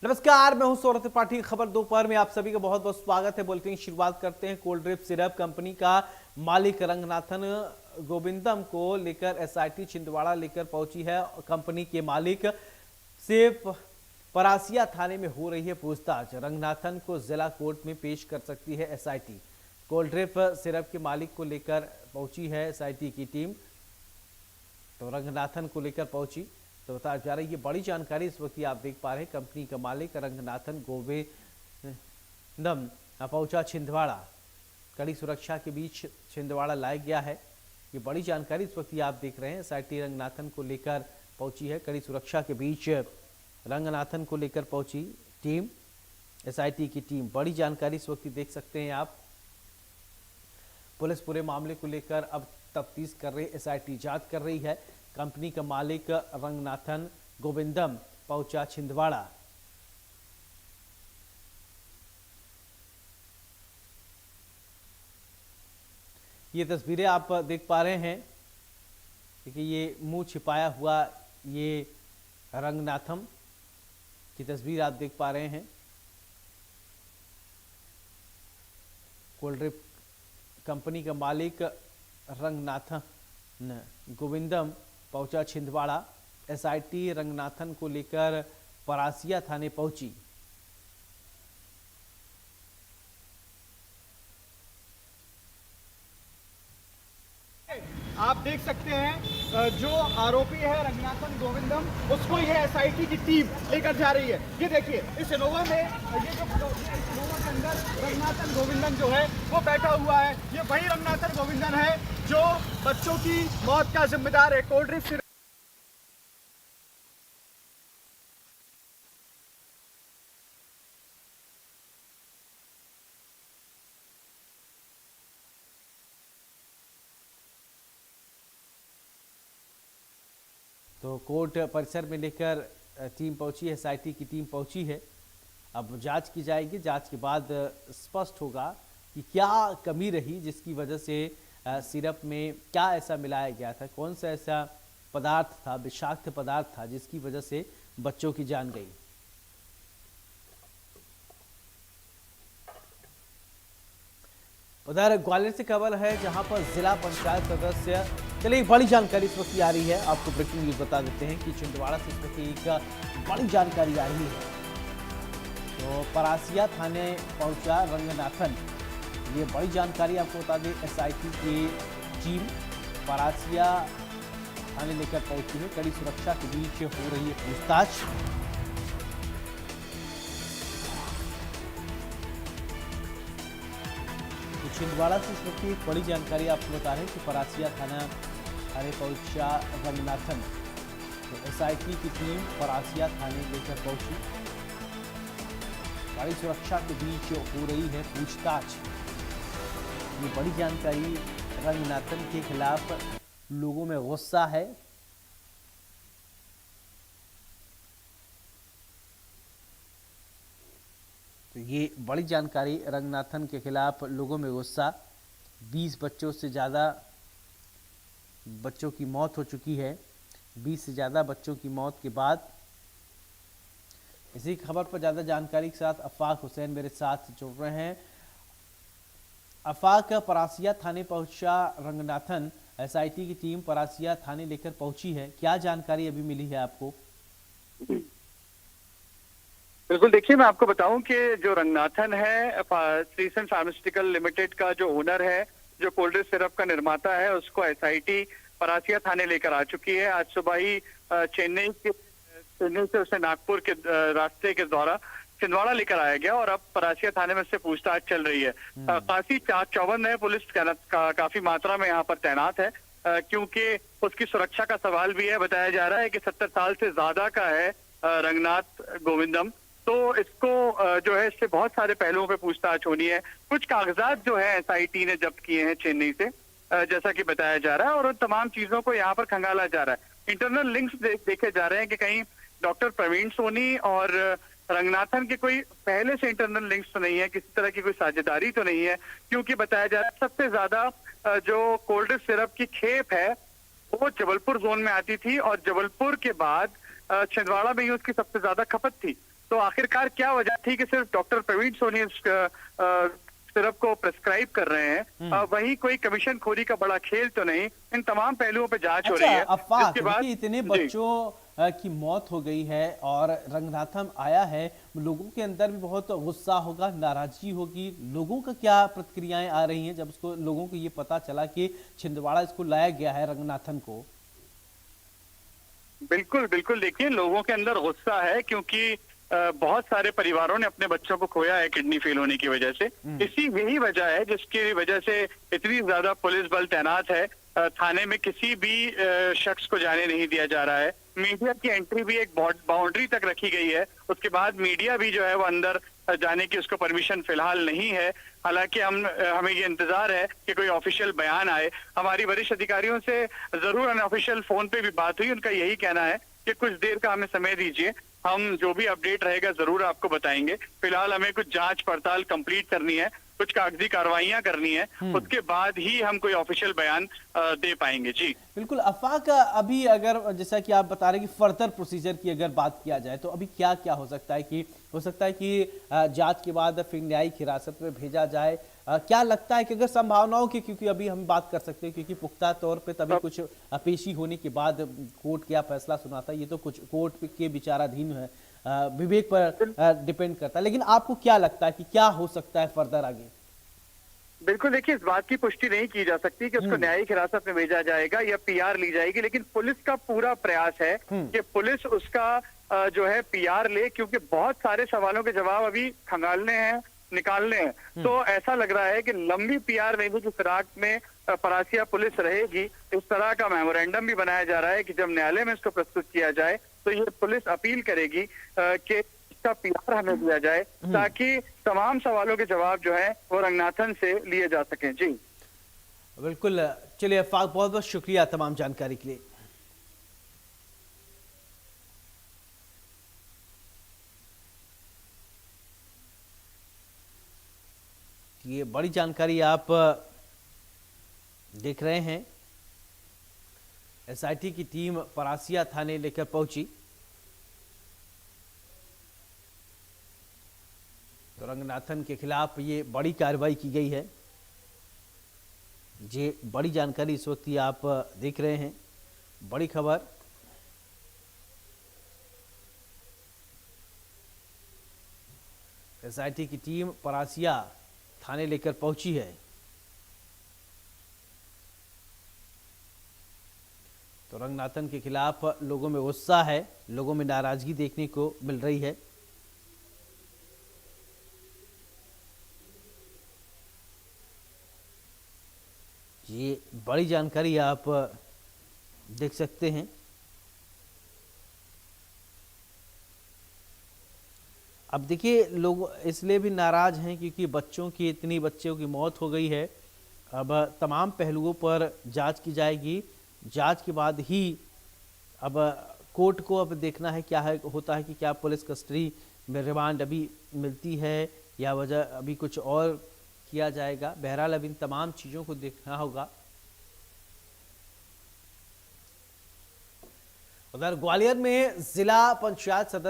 नमस्कार, मैं हूं सौरभ त्रिपाठी। खबर दोपहर में आप सभी का बहुत बहुत स्वागत है। बुलेटिन की शुरुआत करते हैं। कोल्ड ड्रिप सिरप कंपनी का मालिक रंगनाथन गोविंदम को लेकर एसआईटी छिंदवाड़ा लेकर पहुंची है। कंपनी के मालिक से परासिया थाने में हो रही है पूछताछ। रंगनाथन को जिला कोर्ट में पेश कर सकती है एसआईटी। कोल्ड ड्रिप सिरप के मालिक को लेकर पहुंची है एसआईटी की टीम। तो रंगनाथन को लेकर पहुंची तो बताया जा रहा है, ये बड़ी जानकारी इस वक्त आप देख पा रहे हैं। कंपनी का मालिक रंगनाथन गोविंदम पहुंचा छिंदवाड़ा। कड़ी सुरक्षा के बीच छिंदवाड़ा लाया गया है। ये बड़ी जानकारी इस वक्त आप देख रहे हैं। एसआईटी रंगनाथन को लेकर पहुंची है। कड़ी सुरक्षा के बीच रंगनाथन को लेकर पहुंची टीम, एसआईटी की टीम। बड़ी जानकारी इस वक्त देख सकते हैं आप। पुलिस पूरे मामले को लेकर अब तफ्तीश कर रही, एसआईटी जांच कर रही है। कंपनी का मालिक रंगनाथन गोविंदम पहुंचा छिंदवाड़ा। ये तस्वीरें आप देख पा रहे हैं। देखिए, ये मुंह छिपाया हुआ ये रंगनाथम की तस्वीर आप देख पा रहे हैं। कोल्ड ड्रिप कंपनी का मालिक रंगनाथन गोविंदम पहुंचा छिंदवाड़ा। एसआईटी रंगनाथन को लेकर परासिया थाने पहुंची। आप देख सकते हैं जो आरोपी है रंगनाथन गोविंदम, उसको यह एसआईटी की टीम लेकर जा रही है। ये देखिए, इस इनोवा में ये जो इनोवा के अंदर रंगनाथन गोविंदम जो है वो बैठा हुआ है। ये वही रंगनाथन गोविंदम है जो बच्चों की मौत का जिम्मेदार है। कोल्ड ड्रिप तो कोर्ट परिसर में लेकर टीम पहुंची है, एसआईटी की टीम पहुंची है। अब जांच की जाएगी। जांच के बाद स्पष्ट होगा कि क्या कमी रही जिसकी वजह से सिरप में क्या ऐसा मिलाया गया था, कौन सा ऐसा पदार्थ था, विषाक्त पदार्थ था जिसकी वजह से बच्चों की जान गई। उधर ग्वालियर से खबर है जहां पर जिला पंचायत सदस्य, चलिए बड़ी जानकारी इस वक्त आ रही है। आपको ब्रेकिंग न्यूज बता देते हैं कि छिंदवाड़ा से इस वक्त एक बड़ी जानकारी आ रही है। तो परासिया थाने पहुंचा रंगनाथन। ये बड़ी जानकारी आपको बता दें, एसआईटी की टीम परासिया थाने लेकर पहुंची है। कड़ी सुरक्षा के बीच हो रही है पूछताछ। छिंदवाड़ा से इस वक्त एक बड़ी जानकारी आपको बता रहे हैं कि परासिया थाने पहुंचा रंगनाथन। तो एसआईटी की टीम परासिया थाने लेकर पहुंची। कड़ी सुरक्षा के बीच हो रही है पूछताछ। ये बड़ी जानकारी। रंगनाथन के खिलाफ लोगों में गुस्सा है। तो ये बड़ी जानकारी। रंगनाथन के खिलाफ लोगों में गुस्सा। 20 बच्चों से ज़्यादा बच्चों की मौत हो चुकी है। 20 से ज़्यादा बच्चों की मौत के बाद इसी खबर पर ज़्यादा जानकारी के साथ अफाक हुसैन मेरे साथ जुड़ रहे हैं। अफाक, परासिया थाने पहुंचा रंगनाथन, एसआईटी की टीम परासिया थाने लेकर पहुंची है, क्या जानकारी अभी मिली है आपको? बिल्कुल, देखिए मैं आपको बताऊं कि जो रंगनाथन है श्रीसन फार्मास्यूटिकल लिमिटेड का जो ओनर है, जो कोल्ड ड्रिप सिरप का निर्माता है, उसको एसआईटी परासिया थाने लेकर आ चुकी है। आज सुबह ही चेन्नई से उसे नागपुर के रास्ते के द्वारा छिंदवाड़ा लेकर आया गया और अब परासिया थाने में उससे पूछताछ चल रही है। खासी चौबंद है, पुलिस काफी मात्रा में यहाँ पर तैनात है क्योंकि उसकी सुरक्षा का सवाल भी है। बताया जा रहा है कि 70 साल से ज्यादा का है रंगनाथ गोविंदम। तो इसको जो है इससे बहुत सारे पहलुओं पे पूछताछ होनी है। कुछ कागजात जो है एसआईटी ने जब्त किए हैं चेन्नई से, जैसा कि बताया जा रहा है, और उन तमाम चीजों को यहाँ पर खंगाला जा रहा है। इंटरनल लिंक्स देखे जा रहे हैं कि कहीं डॉक्टर प्रवीण सोनी और रंगनाथन के कोई पहले से इंटरनल लिंक्स तो नहीं है, किसी तरह की कोई साझेदारी तो नहीं है, क्योंकि बताया जा रहा है सबसे ज्यादा जो कोल्ड ड्रिप सिरप की खेप है वो जबलपुर जोन में आती थी और जबलपुर के बाद छिंदवाड़ा में ही उसकी सबसे ज्यादा खपत थी। तो आखिरकार क्या वजह थी कि सिर्फ डॉक्टर प्रवीण सोनी इस सिरप को प्रिस्क्राइब कर रहे हैं, वहीं कोई कमीशन खोरी का बड़ा खेल तो नहीं। इन तमाम पहलुओं पे जांच हो रही है। अफवाह जिसके बाद देखिए इतने जी। बच्चों की मौत हो गई है और रंगनाथन आया है, लोगों के अंदर भी बहुत गुस्सा होगा, नाराजगी होगी। लोगों का क्या प्रतिक्रियाएं आ रही हैं जब उसको लोगों को ये पता चला कि छिंदवाड़ा इसको लाया गया है रंगनाथन को? बिल्कुल बिल्कुल, देखिए लोगों के अंदर गुस्सा है क्योंकि बहुत सारे परिवारों ने अपने बच्चों को खोया है किडनी फेल होने की वजह से। इसी यही वजह है जिसकी वजह से इतनी ज्यादा पुलिस बल तैनात है। थाने में किसी भी शख्स को जाने नहीं दिया जा रहा है। मीडिया की एंट्री भी एक बाउंड्री तक रखी गई है। उसके बाद मीडिया भी जो है वो अंदर जाने की उसको परमिशन फिलहाल नहीं है। हालांकि हमें ये इंतजार है कि कोई ऑफिशियल बयान आए। हमारी वरिष्ठ अधिकारियों से जरूर अनऑफिशियल फोन पे भी बात हुई। उनका यही कहना है कि कुछ देर का हमें समय दीजिए, हम जो भी अपडेट रहेगा जरूर आपको बताएंगे। फिलहाल हमें कुछ जांच पड़ताल कंप्लीट करनी है, कुछ कागजी कार्रवाइयां करनी है, उसके बाद ही हम कोई ऑफिशियल बयान दे पाएंगे। जी बिल्कुल। अफवाह का अभी अगर जैसा कि आप बता रहे हैं कि फर्दर प्रोसीजर की अगर बात किया जाए तो अभी क्या क्या हो सकता है कि जांच के बाद फिर न्यायिक हिरासत में भेजा जाए? क्या लगता है कि अगर संभावनाओं की, क्योंकि अभी हम बात कर सकते हैं क्योंकि पुख्ता तौर पे तभी कुछ पेशी होने के बाद कोर्ट क्या फैसला सुनाता है, ये तो कुछ कोर्ट के विचाराधीन है, विवेक पर डिपेंड करता है। लेकिन आपको क्या लगता है कि क्या हो सकता है फर्दर आगे? बिल्कुल, देखिए इस बात की पुष्टि नहीं की जा सकती कि उसको न्यायिक हिरासत में भेजा जाएगा या पीआर ली जाएगी, लेकिन पुलिस का पूरा प्रयास है कि पुलिस उसका जो है पीआर ले, क्योंकि बहुत सारे सवालों के जवाब अभी खंगालने हैं, निकालने हैं। तो ऐसा लग रहा है कि लंबी पीआर लेने की फिराक में परासिया पुलिस रहेगी। इस तरह का मेमोरेंडम भी बनाया जा रहा है कि जब न्यायालय में इसको प्रस्तुत किया जाए तो ये पुलिस अपील करेगी कि इसका पीआर हमें दिया जाए, ताकि तमाम सवालों के जवाब जो है वो रंगनाथन से लिए जा सकें। जी बिल्कुल। चलिए अफाक, बहुत बहुत शुक्रिया तमाम जानकारी के लिए। ये बड़ी जानकारी आप देख रहे हैं। एसआईटी की टीम परासिया थाने लेकर पहुंची तो रंगनाथन के खिलाफ ये बड़ी कार्रवाई की गई है। ये बड़ी जानकारी इस वक्त ये आप देख रहे हैं, बड़ी खबर। एसआईटी की टीम परासिया थाने लेकर पहुंची है तो रंगनाथन के खिलाफ लोगों में गुस्सा है, लोगों में नाराजगी देखने को मिल रही है। ये बड़ी जानकारी आप देख सकते हैं। अब देखिए लोग इसलिए भी नाराज हैं क्योंकि इतनी बच्चों की मौत हो गई है। अब तमाम पहलुओं पर जांच की जाएगी, जांच के बाद ही अब कोर्ट को अब देखना है क्या होता है कि क्या पुलिस कस्टडी में रिमांड अभी मिलती है या वजह अभी कुछ और किया जाएगा। बहरहाल अब इन तमाम चीज़ों को देखना होगा। उधर ग्वालियर में जिला पंचायत सदस्य